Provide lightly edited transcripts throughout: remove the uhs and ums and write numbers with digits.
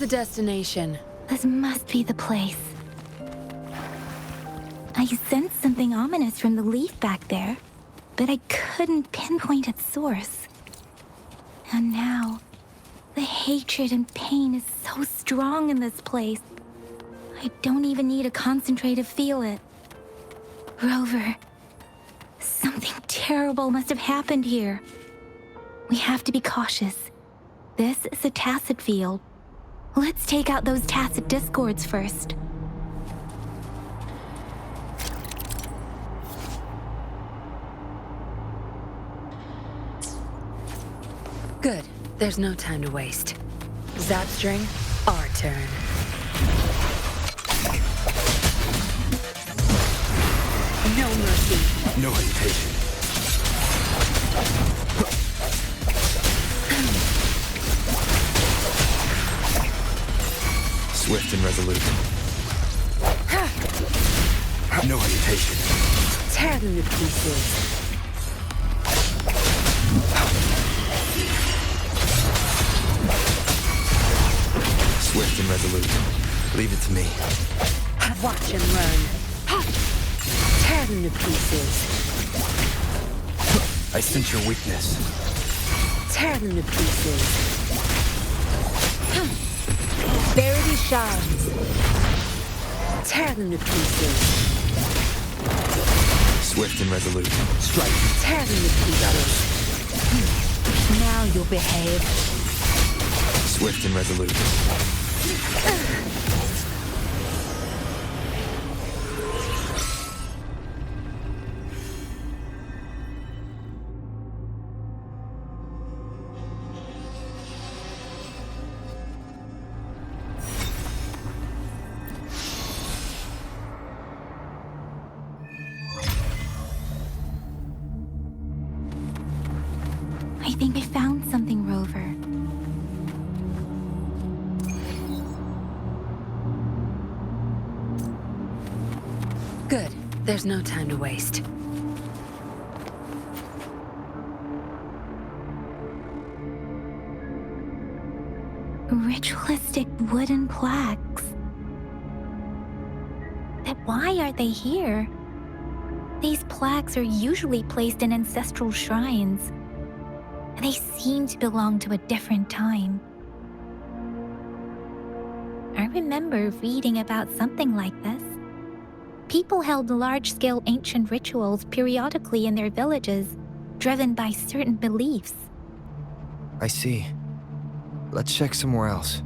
the destination? This must be the place. I sensed something ominous from the leaf back there, but I couldn't pinpoint its source. And now, the hatred and pain is so strong in this place. I don't even need to concentrate to feel it. Rover, something terrible must have happened here. We have to be cautious. This is a tacit field. Let's take out those tacit discords first. Good. There's no time to waste. Zap string, our turn. No mercy. No hesitation. Swift and resolute. No hesitation. Tear them to pieces. Swift and resolute. Leave it to me. Watch and learn. Tear them to pieces. I sense your weakness. Tear them to pieces. Bury these shards. Tear them to pieces. Swift and resolute. Strike. Tear them to pieces. Now you'll behave. Swift and resolute. I think I found something, Rover. Good. There's no time to waste. Ritualistic wooden plaques. But why are they here? These plaques are usually placed in ancestral shrines. They seem to belong to a different time. I remember reading about something like this. People held large-scale ancient rituals periodically in their villages, driven by certain beliefs. I see. Let's check somewhere else.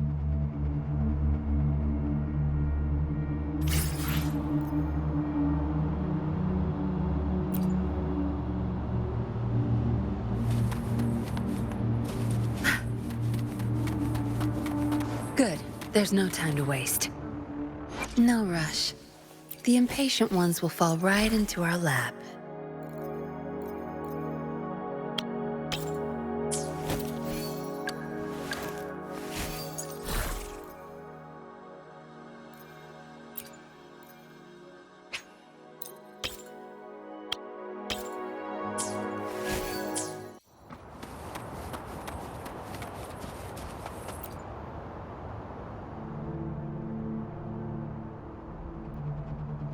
Good. There's no time to waste. No rush. The impatient ones will fall right into our lap.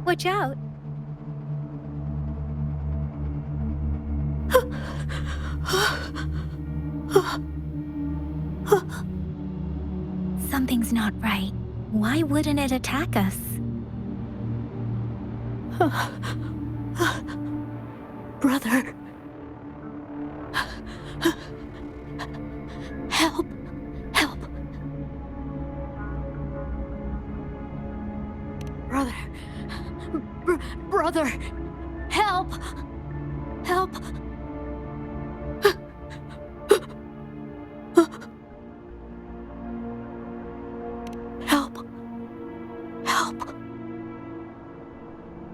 Watch out! Something's not right. Why wouldn't it attack us? Brother. Help! Help! Brother. Brother! Help! Help! Help! Help!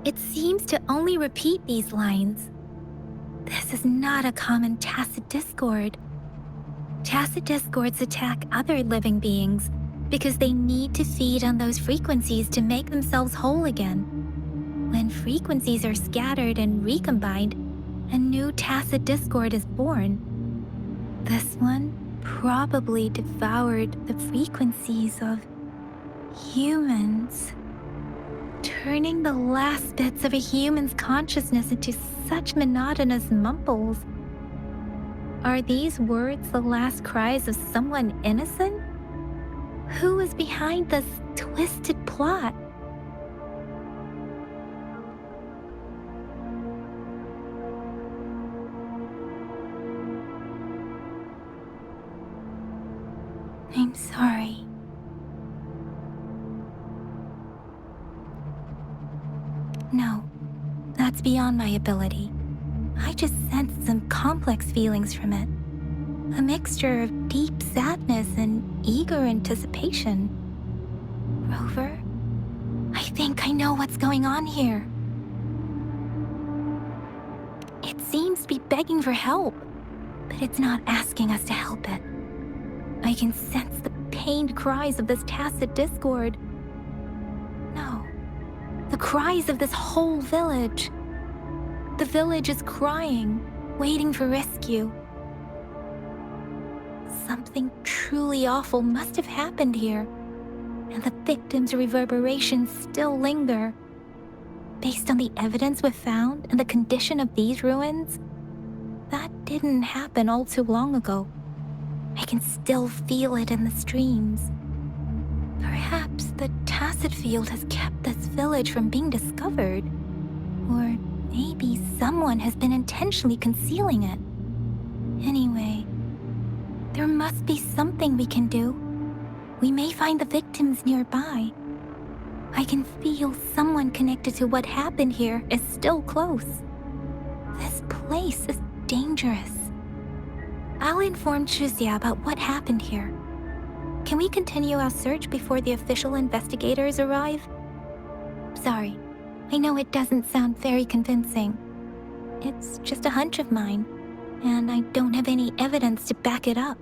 It seems to only repeat these lines. This is not a common tacit discord. Tacit discords attack other living beings because they need to feed on those frequencies to make themselves whole again. When frequencies are scattered and recombined, a new tacit discord is born. This one probably devoured the frequencies of humans, turning the last bits of a human's consciousness into such monotonous mumbles. Are these words the last cries of someone innocent? Who is behind this twisted plot? I'm sorry. No, that's beyond my ability. I just sensed some complex feelings from it. A mixture of deep sadness and eager anticipation. Rover, I think I know what's going on here. It seems to be begging for help, but it's not asking us to help it. I can sense the pained cries of this tacit discord. No, the cries of this whole village. The village is crying, waiting for rescue. Something truly awful must have happened here, and the victims' reverberations still linger. Based on the evidence we've found and the condition of these ruins, that didn't happen all too long ago. I can still feel it in the streams. Perhaps the tacit field has kept this village from being discovered, or maybe someone has been intentionally concealing it. Anyway, there must be something we can do. We may find the victims nearby. I can feel someone connected to what happened here is still close. This place is dangerous. I'll inform Chuzia about what happened here. Can we continue our search before the official investigators arrive? Sorry, I know it doesn't sound very convincing. It's just a hunch of mine, and I don't have any evidence to back it up.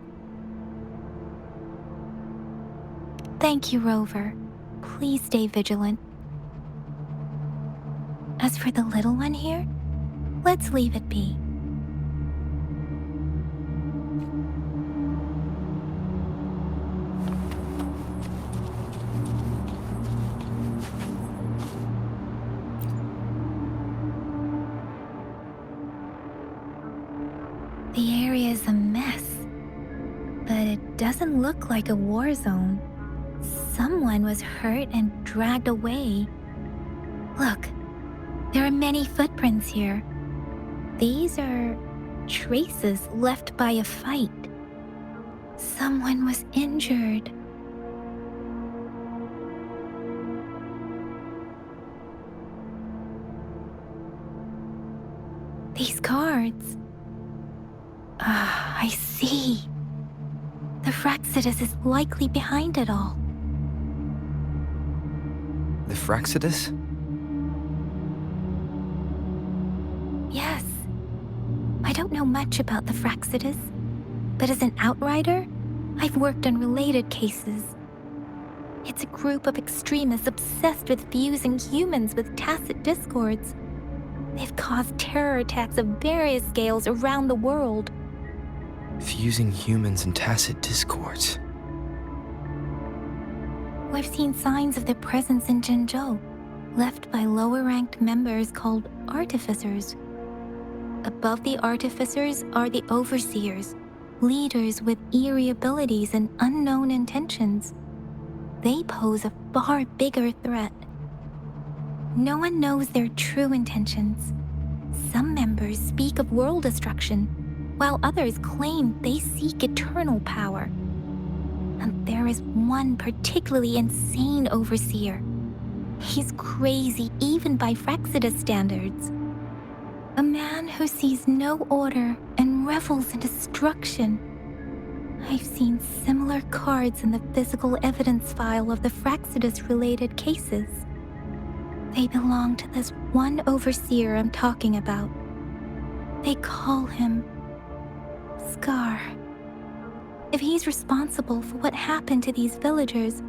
Thank you, Rover. Please stay vigilant. As for the little one here, let's leave it be. The area is a mess, but it doesn't look like a war zone. Someone was hurt and dragged away. Look, there are many footprints here. These are traces left by a fight. Someone was injured. These cards. I see. The Fraxidus is likely behind it all. The Fraxidus? Yes. I don't know much about the Fraxidus, but as an outrider, I've worked on related cases. It's a group of extremists obsessed with fusing humans with tacit discords. They've caused terror attacks of various scales around the world. Fusing humans and tacit discords. We've seen signs of their presence in Jinzhou, left by lower-ranked members called artificers. Above the artificers are the overseers, leaders with eerie abilities and unknown intentions. They pose a far bigger threat. No one knows their true intentions. Some members speak of world destruction, while others claim they seek eternal power. And there is one particularly insane overseer. He's crazy even by Fraxidus standards. A man who sees no order and revels in destruction. I've seen similar cards in the physical evidence file of the Fraxidus-related cases. They belong to this one overseer I'm talking about. They call him Scar. If he's responsible for what happened to these villagers,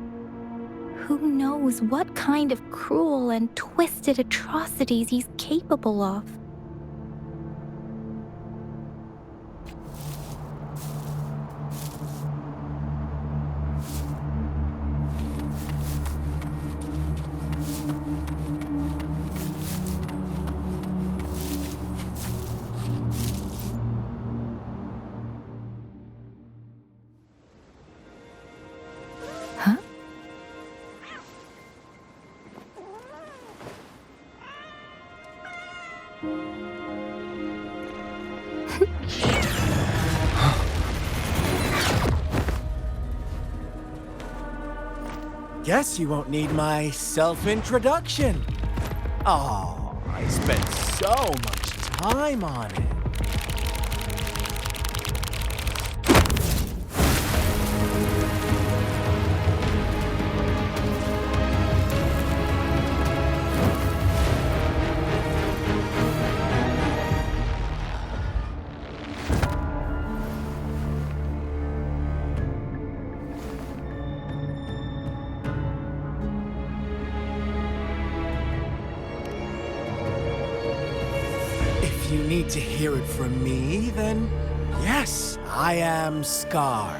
who knows what kind of cruel and twisted atrocities he's capable of? Guess you won't need my self-introduction. Oh, I spent so much time on it. If you need to hear it from me, then yes, I am Scar.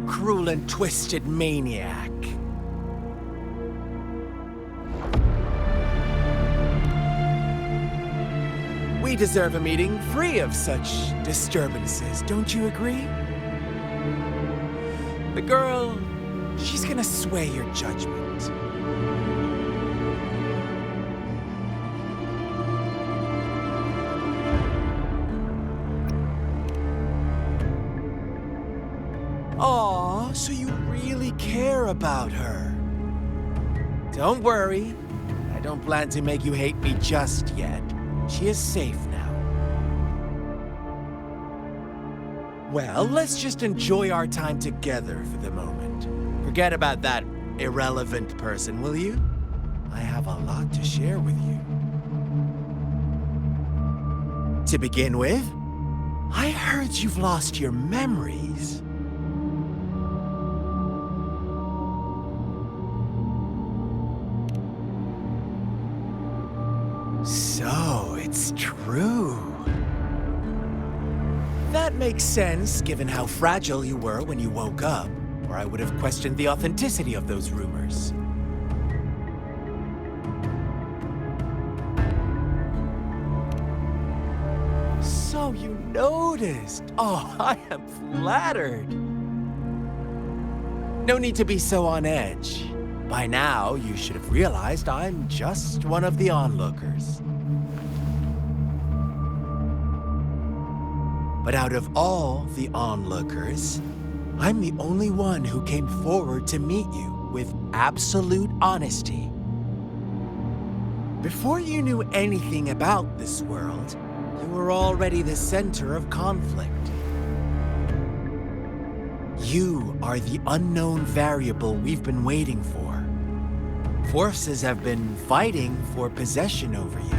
Cruel and twisted maniac. We deserve a meeting free of such disturbances, don't you agree? The girl, she's gonna sway your judgment. Aw, so you really care about her. Don't worry, I don't plan to make you hate me just yet. She is safe now. Well, let's just enjoy our time together for the moment. Forget about that irrelevant person, will you? I have a lot to share with you. To begin with, I heard you've lost your memories. So, it's true. That makes sense, given how fragile you were when you woke up, or I would have questioned the authenticity of those rumors. So you noticed. Oh, I am flattered. No need to be so on edge. By now, you should have realized I'm just one of the onlookers. But out of all the onlookers, I'm the only one who came forward to meet you with absolute honesty. Before you knew anything about this world, you were already the center of conflict. You are the unknown variable we've been waiting for. Forces have been fighting for possession over you.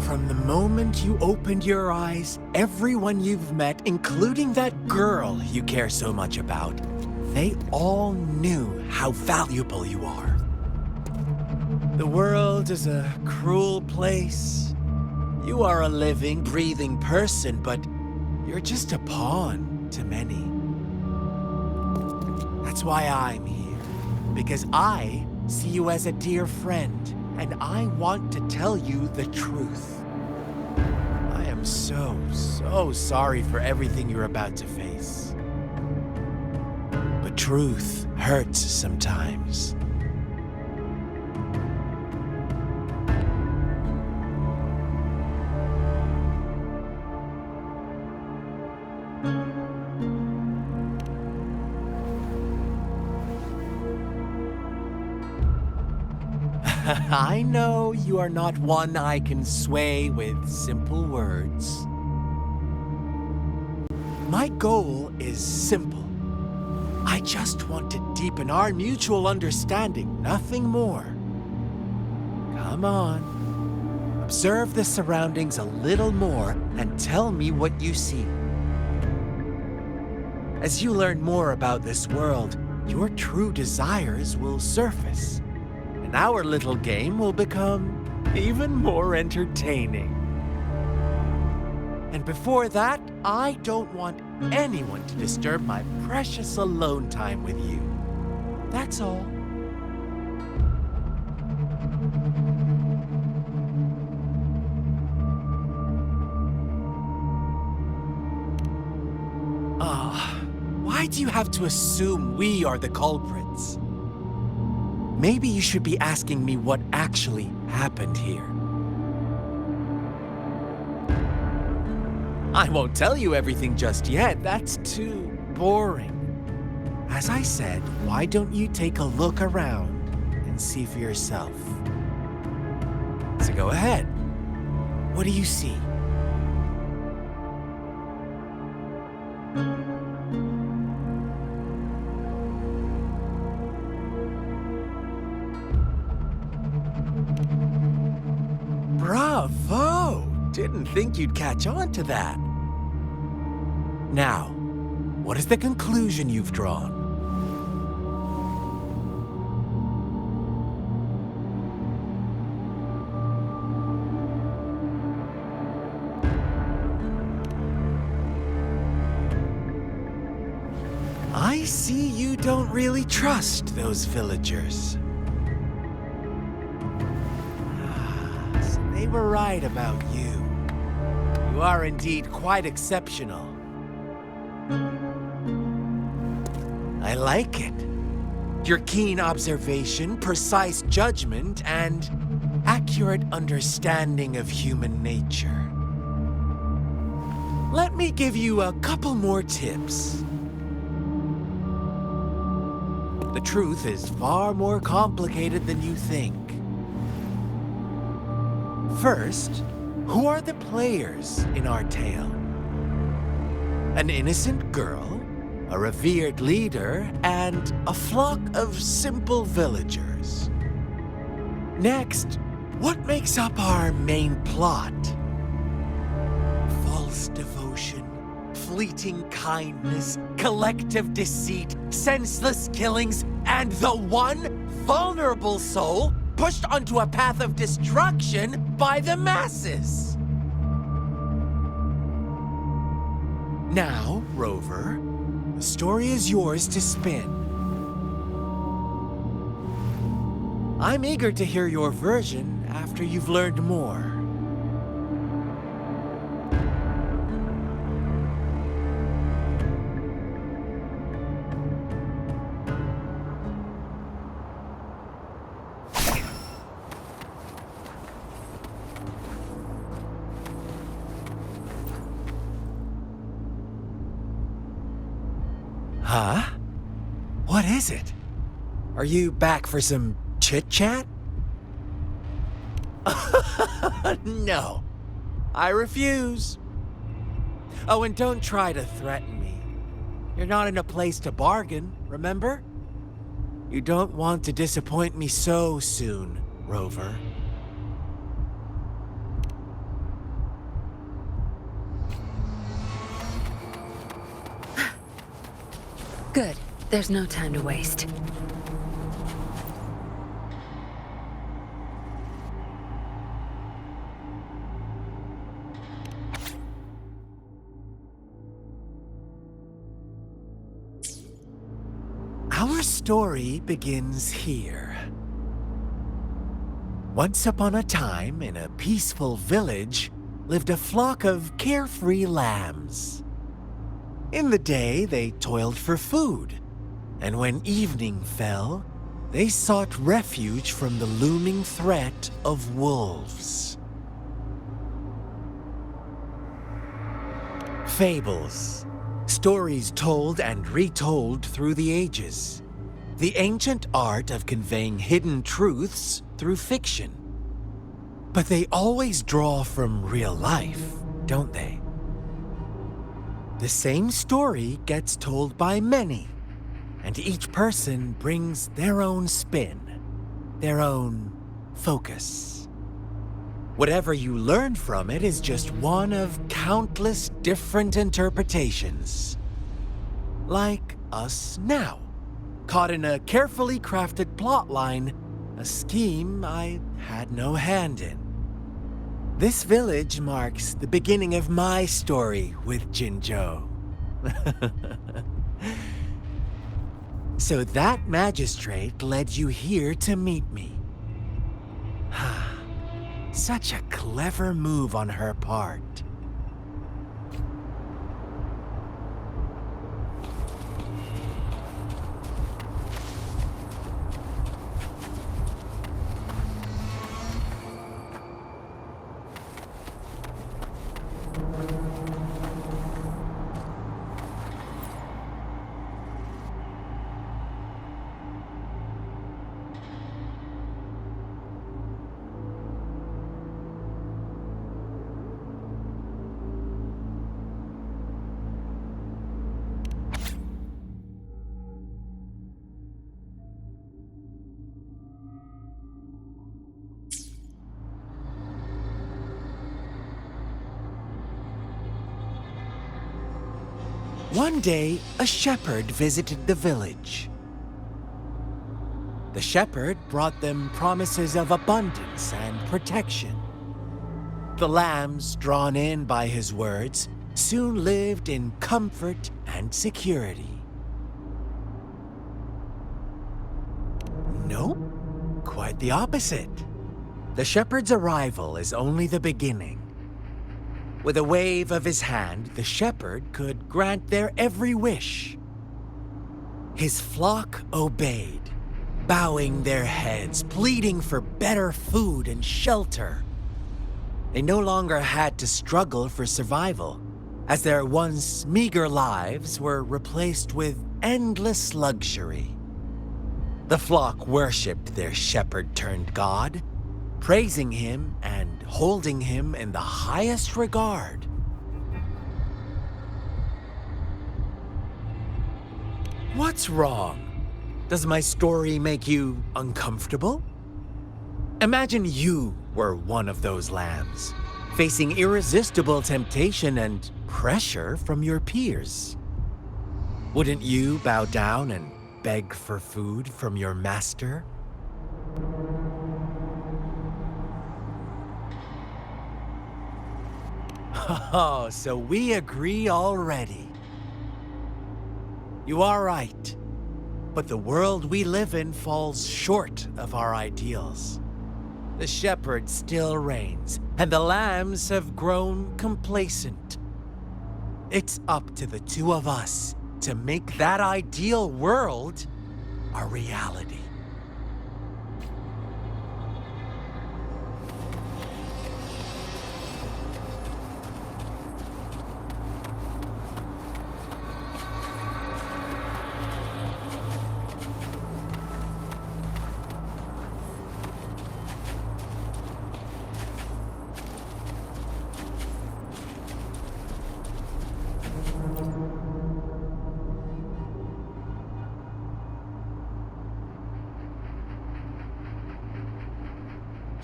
From the moment you opened your eyes, everyone you've met, including that girl you care so much about, they all knew how valuable you are. The world is a cruel place. You are a living, breathing person, but you're just a pawn to many. That's why I'm here. Because I see you as a dear friend, and I want to tell you the truth. I am so sorry for everything you're about to face. But truth hurts sometimes. I know you are not one I can sway with simple words. My goal is simple. I just want to deepen our mutual understanding, nothing more. Come on. Observe the surroundings a little more and tell me what you see. As you learn more about this world, your true desires will surface. And our little game will become even more entertaining. And before that, I don't want anyone to disturb my precious alone time with you. That's all. Why do you have to assume we are the culprits? Maybe you should be asking me what actually happened here. I won't tell you everything just yet. That's too boring. As I said, why don't you take a look around and see for yourself? So go ahead. What do you see? Bravo! Didn't think you'd catch on to that. Now, what is the conclusion you've drawn? I see you don't really trust those villagers. So they were right about you. You are indeed quite exceptional. I like it. Your keen observation, precise judgment, and accurate understanding of human nature. Let me give you a couple more tips. The truth is far more complicated than you think. First, who are the players in our tale? An innocent girl, a revered leader, and a flock of simple villagers. Next, what makes up our main plot? False devotion, fleeting kindness, collective deceit, senseless killings, and the one vulnerable soul pushed onto a path of destruction by the masses. Now, Rover, the story is yours to spin. I'm eager to hear your version after you've learned more. Huh? What is it? Are you back for some chit-chat? No, I refuse. Oh, and don't try to threaten me. You're not in a place to bargain, remember? You don't want to disappoint me so soon, Rover. Good. There's no time to waste. Our story begins here. Once upon a time, in a peaceful village, lived a flock of carefree lambs. In the day, they toiled for food, and when evening fell, they sought refuge from the looming threat of wolves. Fables, stories told and retold through the ages. The ancient art of conveying hidden truths through fiction. But they always draw from real life, don't they? The same story gets told by many, and each person brings their own spin, their own focus. Whatever you learn from it is just one of countless different interpretations. Like us now, caught in a carefully crafted plotline, a scheme I had no hand in. This village marks the beginning of my story with Jinzhou. So that magistrate led you here to meet me. Such a clever move on her part. One day, a shepherd visited the village. The shepherd brought them promises of abundance and protection. The lambs, drawn in by his words, soon lived in comfort and security. Nope, quite the opposite. The shepherd's arrival is only the beginning. With a wave of his hand, the shepherd could grant their every wish. His flock obeyed, bowing their heads, pleading for better food and shelter. They no longer had to struggle for survival, as their once meager lives were replaced with endless luxury. The flock worshipped their shepherd-turned-god, praising him and holding him in the highest regard. What's wrong? Does my story make you uncomfortable? Imagine you were one of those lambs, facing irresistible temptation and pressure from your peers. Wouldn't you bow down and beg for food from your master? Oh, so we agree already. You are right, but the world we live in falls short of our ideals. The shepherd still reigns, and the lambs have grown complacent. It's up to the two of us to make that ideal world a reality.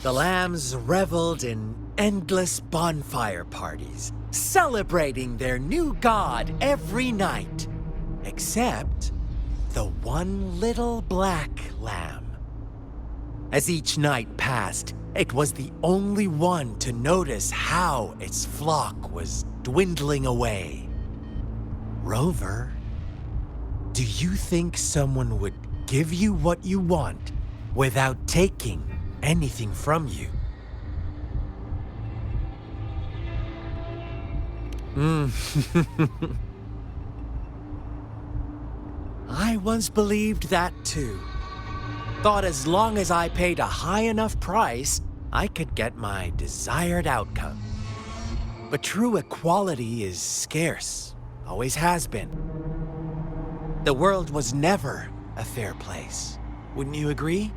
The lambs reveled in endless bonfire parties, celebrating their new god every night, except the one little black lamb. As each night passed, it was the only one to notice how its flock was dwindling away. Rover, do you think someone would give you what you want without taking anything from you? I once believed that too. Thought as long as I paid a high enough price, I could get my desired outcome. But true equality is scarce, always has been. The world was never a fair place, wouldn't you agree?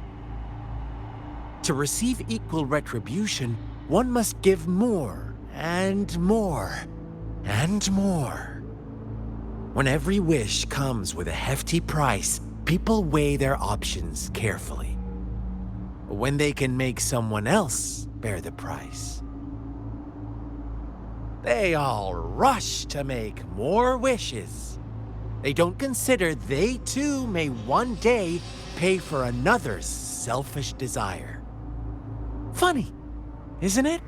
To receive equal retribution, one must give more and more and more. When every wish comes with a hefty price, people weigh their options carefully. When they can make someone else bear the price, they all rush to make more wishes. They don't consider they too may one day pay for another's selfish desire. Funny, isn't it?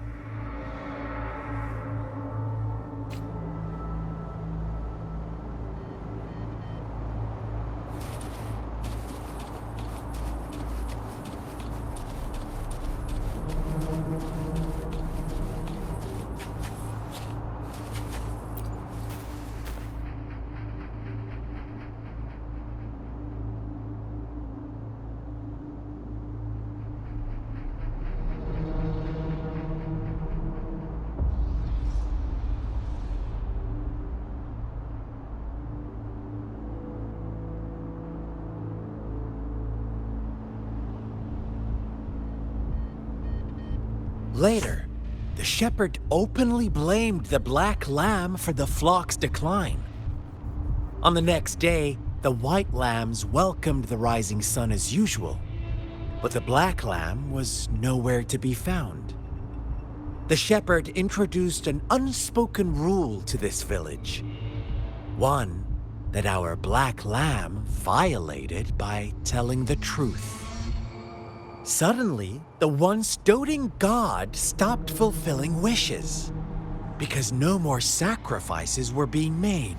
Later, the shepherd openly blamed the black lamb for the flock's decline. On the next day, the white lambs welcomed the rising sun as usual, but the black lamb was nowhere to be found. The shepherd introduced an unspoken rule to this village. One that our black lamb violated by telling the truth. Suddenly, the once doting god stopped fulfilling wishes because no more sacrifices were being made.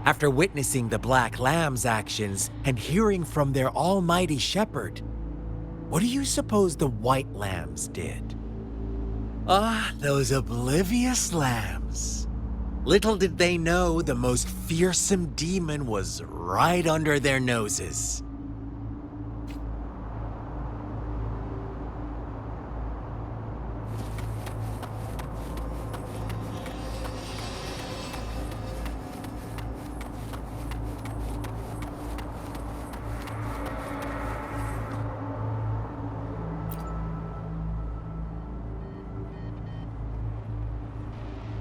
After witnessing the black lamb's actions and hearing from their almighty shepherd, what do you suppose the white lambs did? Ah, those oblivious lambs. Little did they know the most fearsome demon was right under their noses.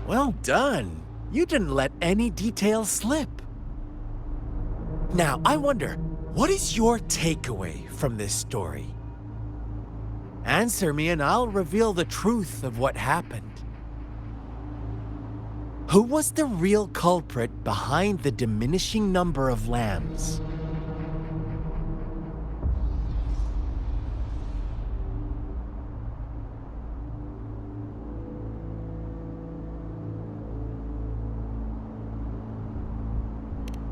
Well done. You didn't let any details slip. Now, I wonder, what is your takeaway from this story? Answer me and I'll reveal the truth of what happened. Who was the real culprit behind the diminishing number of lambs?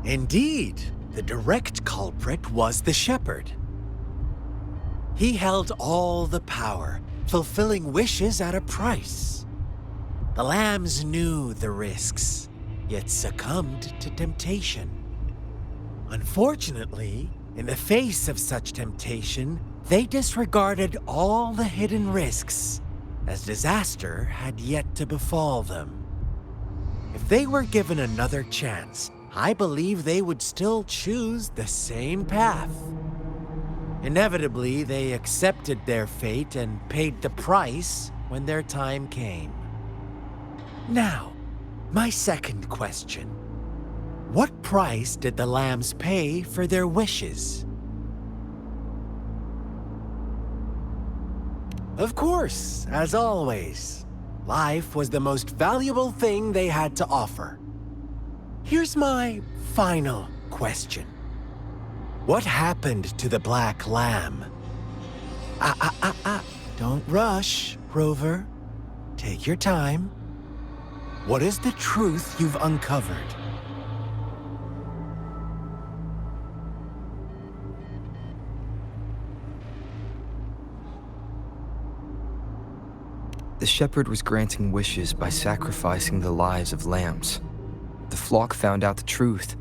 Indeed, the direct culprit was the shepherd. He held all the power, fulfilling wishes at a price. The lambs knew the risks, yet succumbed to temptation. Unfortunately, in the face of such temptation, they disregarded all the hidden risks, as disaster had yet to befall them. If they were given another chance, I believe they would still choose the same path. Inevitably, they accepted their fate and paid the price when their time came. Now, my second question. What price did the lambs pay for their wishes? Of course, as always, life was the most valuable thing they had to offer. Here's my final question. What happened to the black lamb? Don't rush, Rover. Take your time. What is the truth you've uncovered? The shepherd was granting wishes by sacrificing the lives of lambs. The flock found out the truth,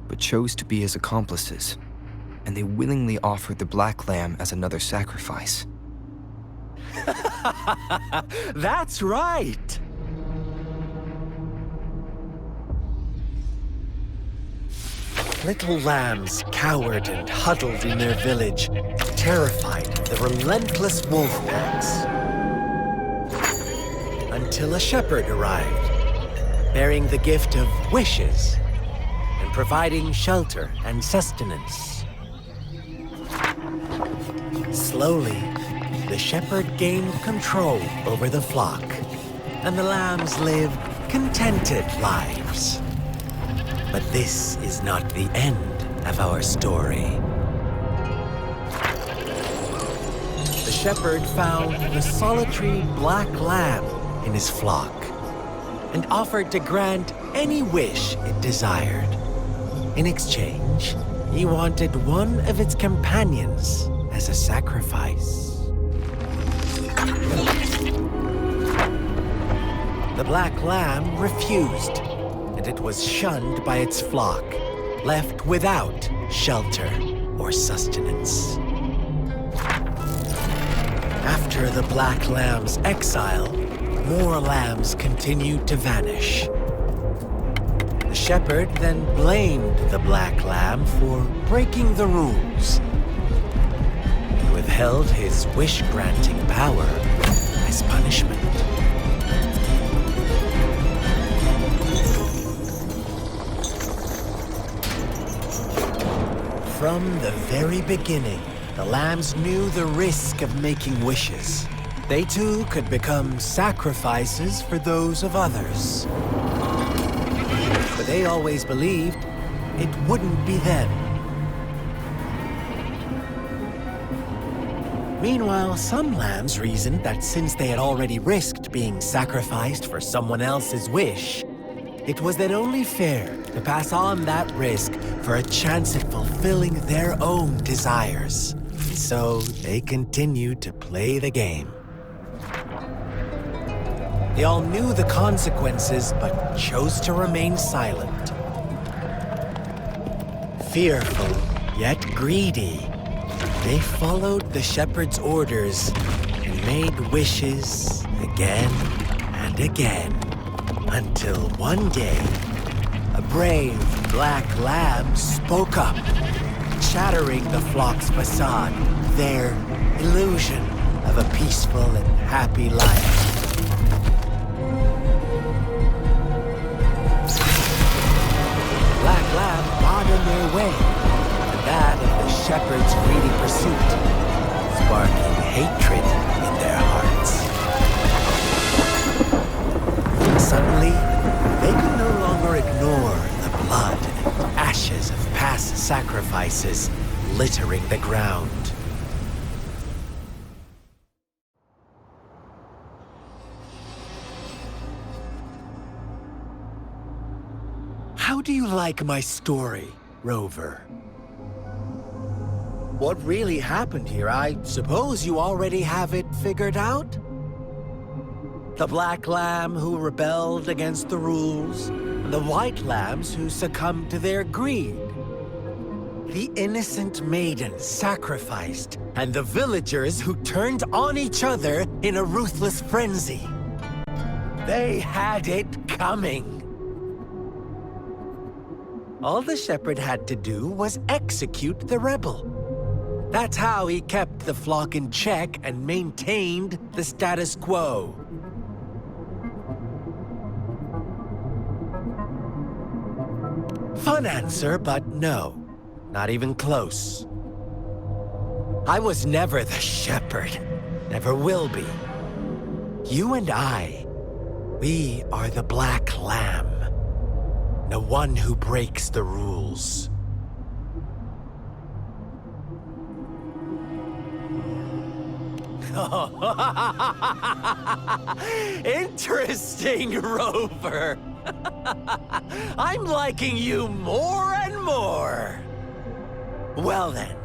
but chose to be his accomplices, and they willingly offered the black lamb as another sacrifice. That's right! Little lambs cowered and huddled in their village, terrified of the relentless wolf packs. Until a shepherd arrived, bearing the gift of wishes and providing shelter and sustenance. Slowly, the shepherd gained control over the flock, and the lambs lived contented lives. But this is not the end of our story. The shepherd found the solitary black lamb in his flock and offered to grant any wish it desired. In exchange, he wanted one of its companions as a sacrifice. The black lamb refused, and it was shunned by its flock, left without shelter or sustenance. After the black lamb's exile, more lambs continued to vanish. The shepherd then blamed the black lamb for breaking the rules and withheld his wish-granting power as punishment. From the very beginning, the lambs knew the risk of making wishes. They too could become sacrifices for those of others. but they always believed it wouldn't be them. Meanwhile, some lambs reasoned that since they had already risked being sacrificed for someone else's wish, it was then only fair to pass on that risk for a chance at fulfilling their own desires. And so they continued to play the game. They all knew the consequences, but chose to remain silent. Fearful, yet greedy, they followed the shepherd's orders and made wishes again and again, until one day, a brave black lamb spoke up, shattering the flock's facade, their illusion of a peaceful and happy life. Black lamb got in their way, and that of the shepherd's greedy pursuit, sparking hatred in their hearts. Suddenly, they could no longer ignore the blood and ashes of past sacrifices littering the ground. How do you like my story, Rover? What really happened here, I suppose you already have it figured out? The black lamb who rebelled against the rules, and the white lambs who succumbed to their greed. The innocent maiden sacrificed, and the villagers who turned on each other in a ruthless frenzy. They had it coming. All the shepherd had to do was execute the rebel. That's how he kept the flock in check and maintained the status quo. Fun answer, but no. Not even close. I was never the shepherd. Never will be. You and I, we are the black lamb. The one who breaks the rules. Interesting, Rover. I'm liking you more and more. Well then,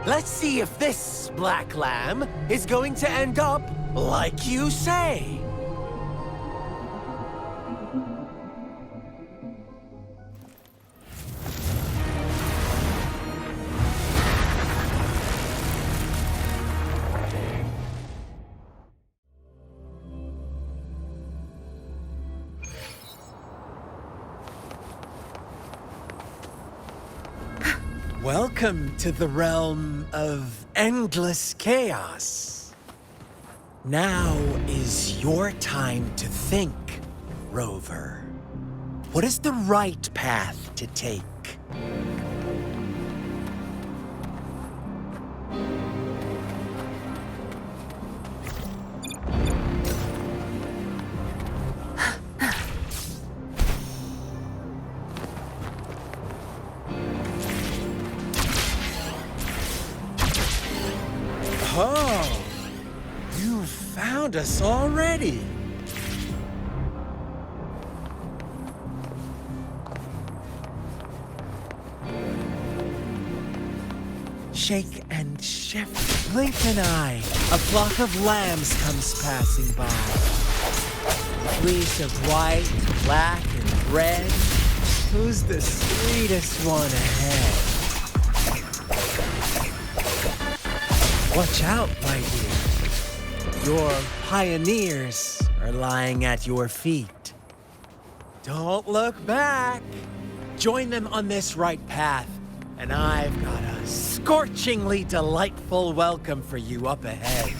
let's see if this black lamb is going to end up like you say. Welcome to the realm of endless chaos. Now is your time to think, Rover. What is the right path to take? Oh, you found us already. Shake and shift, blink an eye. A flock of lambs comes passing by. A fleece of white, black, and red. Who's the sweetest one ahead? Watch out, my dear. Your pioneers are lying at your feet. Don't look back. Join them on this right path, and I've got a scorchingly delightful welcome for you up ahead.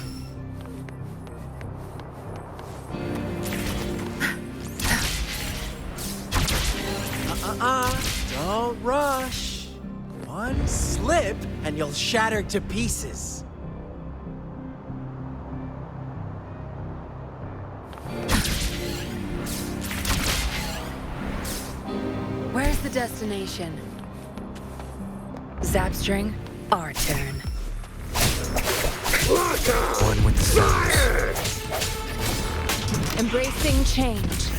Don't rush. One slip, and you'll shatter to pieces. destination. Zapstring, our turn. One with the sounds. Embracing change.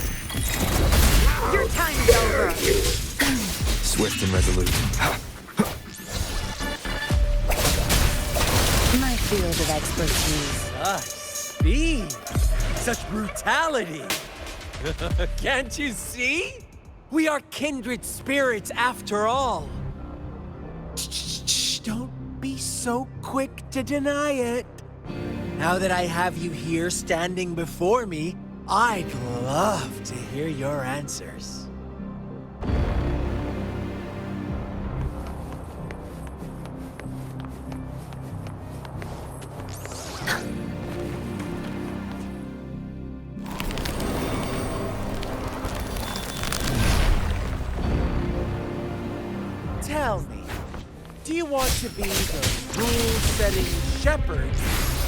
Your time's over. Swift and resolute. My field of expertise. Such speed! Such brutality! Can't you see? We are kindred spirits after all. Shh, don't be so quick to deny it. Now that I have you here standing before me, I'd love to hear your answers. Tell me, do you want to be the rule-setting shepherd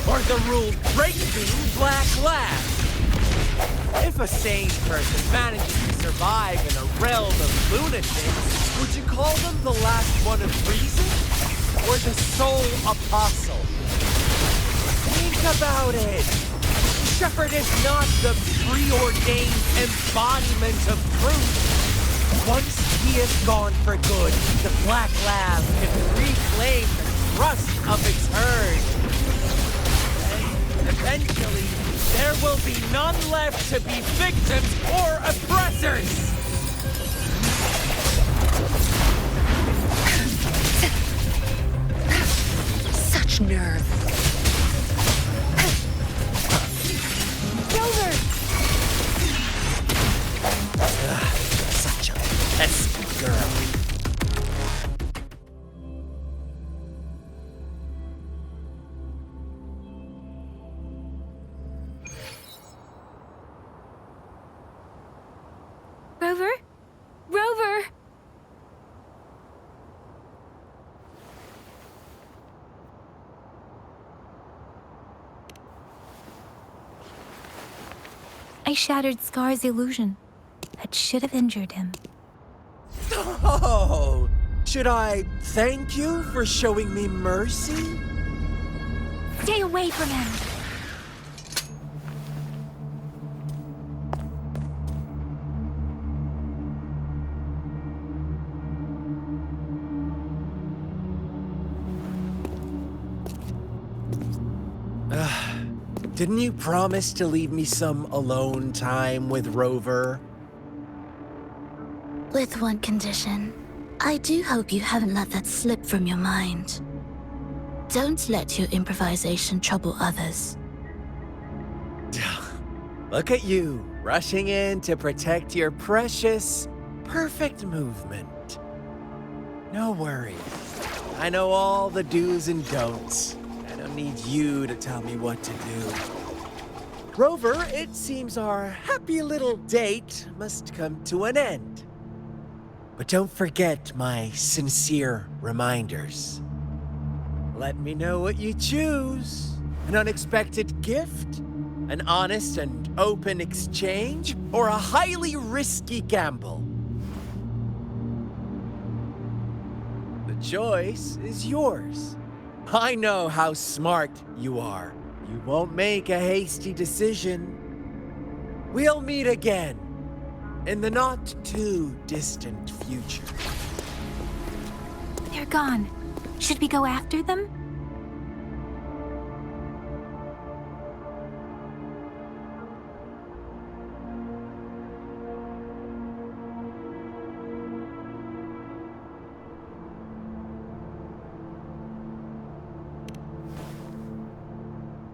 or the rule-breaking black lab? If a sane person manages to survive in a realm of lunatics, would you call them the last one of reason or the sole apostle? Think about it. Shepherd is not the preordained embodiment of truth. Once he is gone for good, the Black Lab can reclaim the trust of its herd. And eventually, there will be none left to be victims or oppressors! Such nerve. Rover! Such a pesky girl. Rover? Rover! I shattered Scar's illusion. That should have injured him. Oh, should I thank you for showing me mercy? Stay away from him! Didn't you promise to leave me some alone time with Rover? With one condition. I do hope you haven't let that slip from your mind. Don't let your improvisation trouble others. Look at you, rushing in to protect your precious, perfect movement. No worries. I know all the do's and don'ts. I don't need you to tell me what to do. Rover, it seems our happy little date must come to an end. But don't forget my sincere reminders. Let me know what you choose. An unexpected gift? An honest and open exchange? Or a highly risky gamble? The choice is yours. I know how smart you are. You won't make a hasty decision. We'll meet again in the not-too-distant future. They're gone. Should we go after them?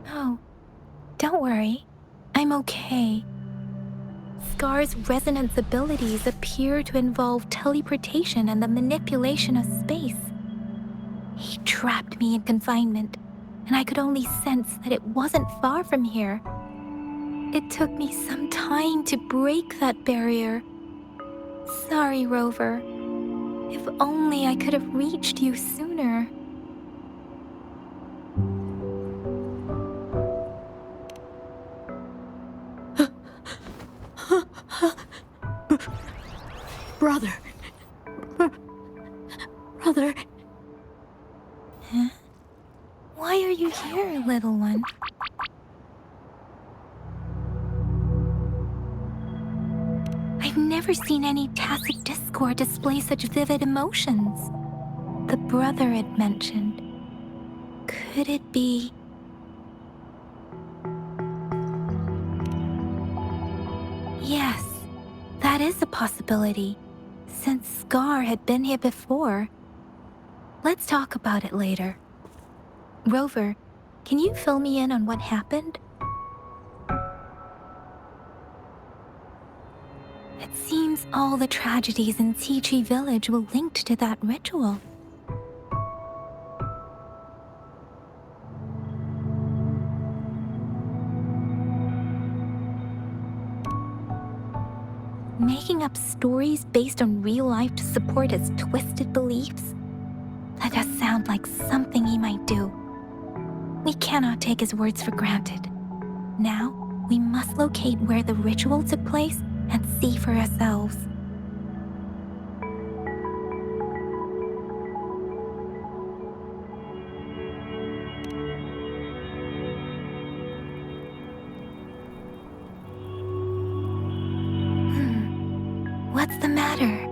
No. Don't worry. I'm okay. Scar's resonance abilities appear to involve teleportation and the manipulation of space. He trapped me in confinement, and I could only sense that it wasn't far from here. It took me some time to break that barrier. Sorry, Rover. If only I could have reached you sooner. Brother, Mother. Huh? Why are you here, little one? I've never seen any tacit discord display such vivid emotions. The brother had mentioned. Could it be... Yes, that is a possibility. Since Scar had been here before. Let's talk about it later. Rover, can you fill me in on what happened? It seems all the tragedies in Tea Tree Village were linked to that ritual. Making up stories based on real life to support his twisted beliefs? That does sound like something he might do. We cannot take his words for granted. Now, we must locate where the ritual took place and see for ourselves. What's the matter?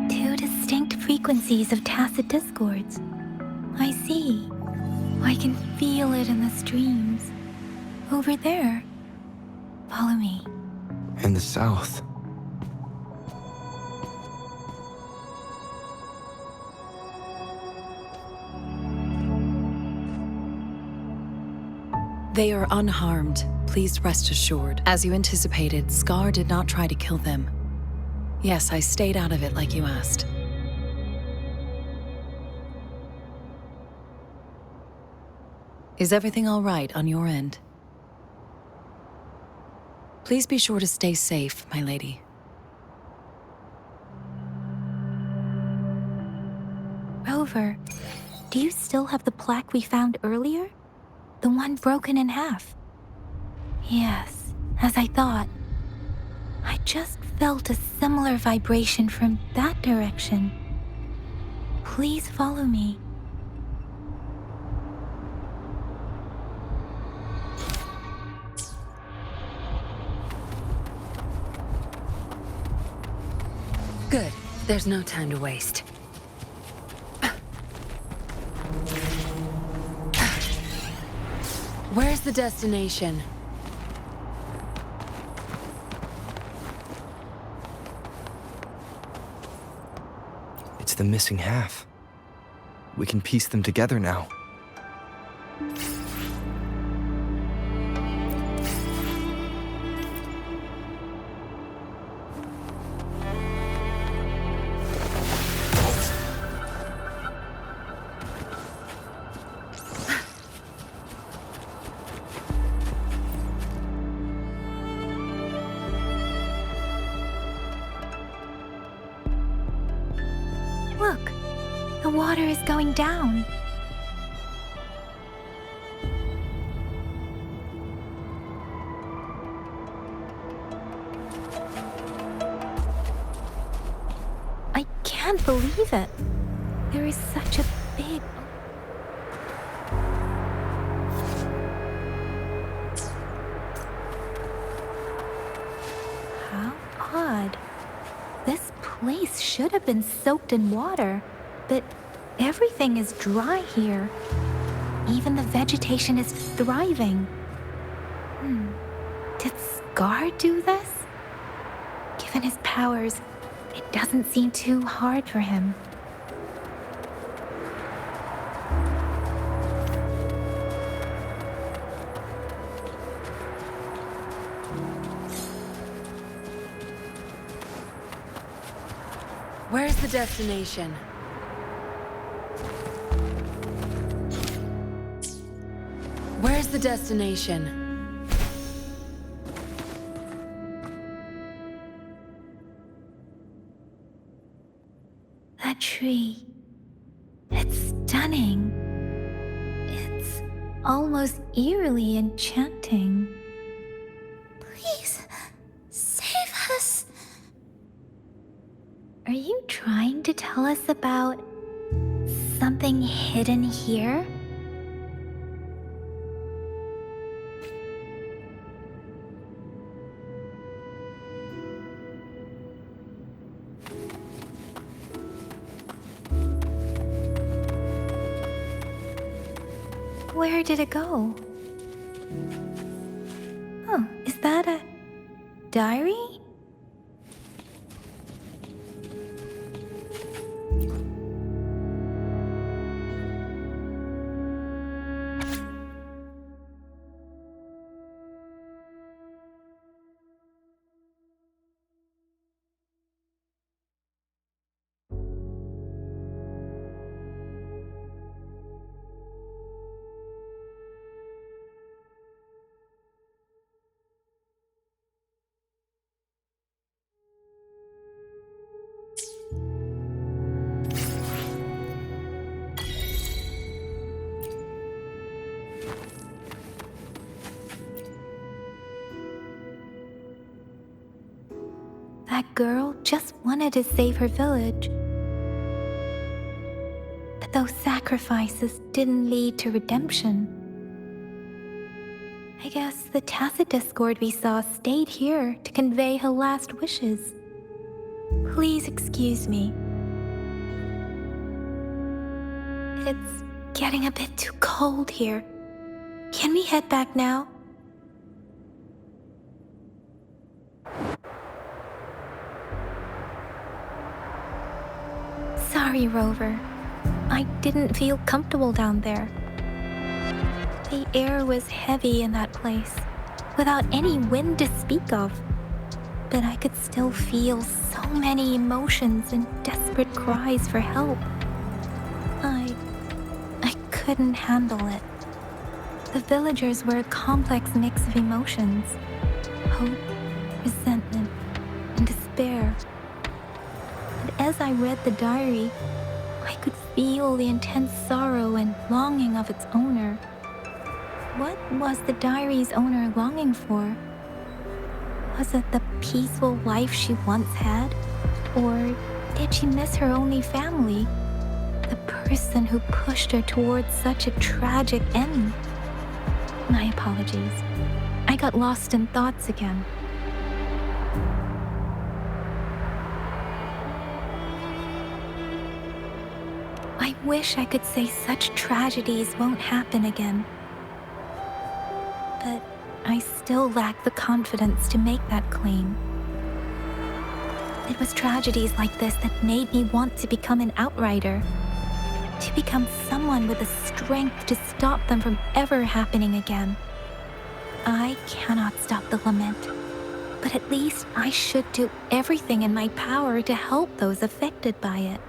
Two distinct frequencies of tacit discords. I see. I can feel it in the streams. Over there. Follow me. In the south. They are unharmed, please rest assured. As you anticipated, Scar did not try to kill them. Yes, I stayed out of it like you asked. Is everything all right on your end? Please be sure to stay safe, my lady. Rover, do you still have the plaque we found earlier? The one broken in half? Yes, as I thought. I just felt a similar vibration from that direction. Please follow me. Good. There's no time to waste. Where's the destination? It's the missing half. We can piece them together now. Look, the water is going down. I can't believe it. There is such a big... How odd. This place should have been soaked in water, but everything is dry here. Even the vegetation is thriving. Did Scar do this? Given his powers, it doesn't seem too hard for him. Where's the destination? Where's the destination? That tree. It's stunning. It's almost eerily enchanting. Please, you trying to tell us about something hidden here? Where did it go? Oh, is that a diary? That girl just wanted to save her village. But those sacrifices didn't lead to redemption. I guess the tacit discord we saw stayed here to convey her last wishes. Please excuse me. It's getting a bit too cold here. Can we head back now? Sorry, Rover. I didn't feel comfortable down there. The air was heavy in that place, without any wind to speak of. But I could still feel so many emotions and desperate cries for help. I couldn't handle it. The villagers were a complex mix of emotions: hope, resentment, and despair. But as I read the diary, I could feel the intense sorrow and longing of its owner. What was the diary's owner longing for? Was it the peaceful life she once had? Or did she miss her only family? The person who pushed her towards such a tragic end? My apologies. I got lost in thoughts again. I wish I could say such tragedies won't happen again. But I still lack the confidence to make that claim. It was tragedies like this that made me want to become an outrider. To become someone with the strength to stop them from ever happening again. I cannot stop the lament, but at least I should do everything in my power to help those affected by it.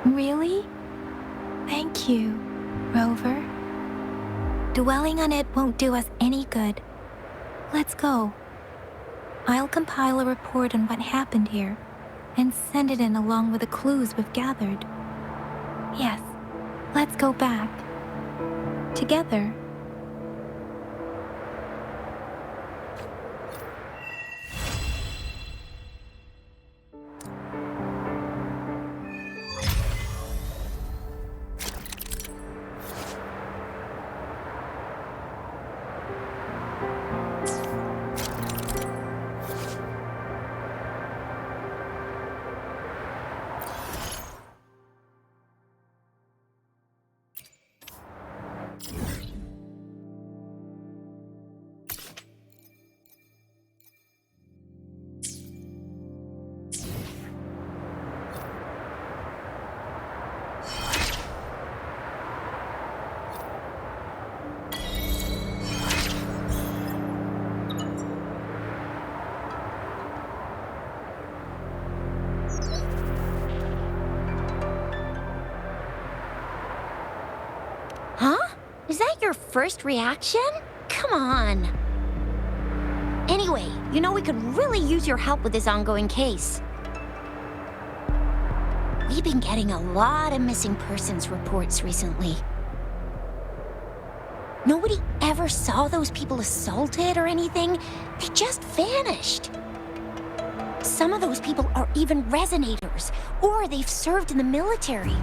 Really? Thank you, Rover. Dwelling on it won't do us any good. Let's go. I'll compile a report on what happened here and send it in along with the clues we've gathered. Yes, let's go back. Together. Is that your first reaction? Come on. Anyway, you know we could really use your help with this ongoing case. We've been getting a lot of missing persons reports recently. Nobody ever saw those people assaulted or anything. They just vanished. Some of those people are even resonators, or they've served in the military.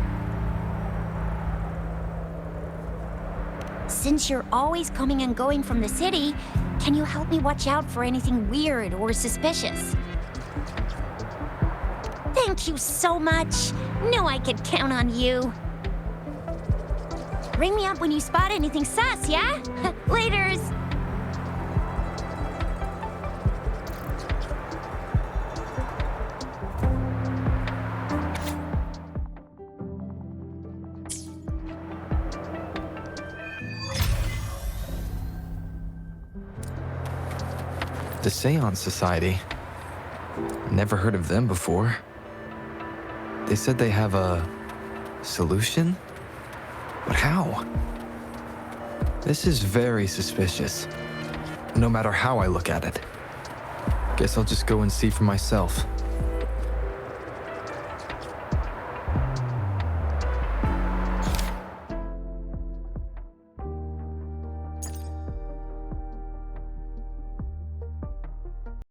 Since you're always coming and going from the city, can you help me watch out for anything weird or suspicious? Thank you so much. Knew I could count on you. Ring me up when you spot anything sus, yeah? Laters! The Seance Society. Never heard of them before. They said they have a solution? But how? This is very suspicious, no matter how I look at it. Guess I'll just go and see for myself.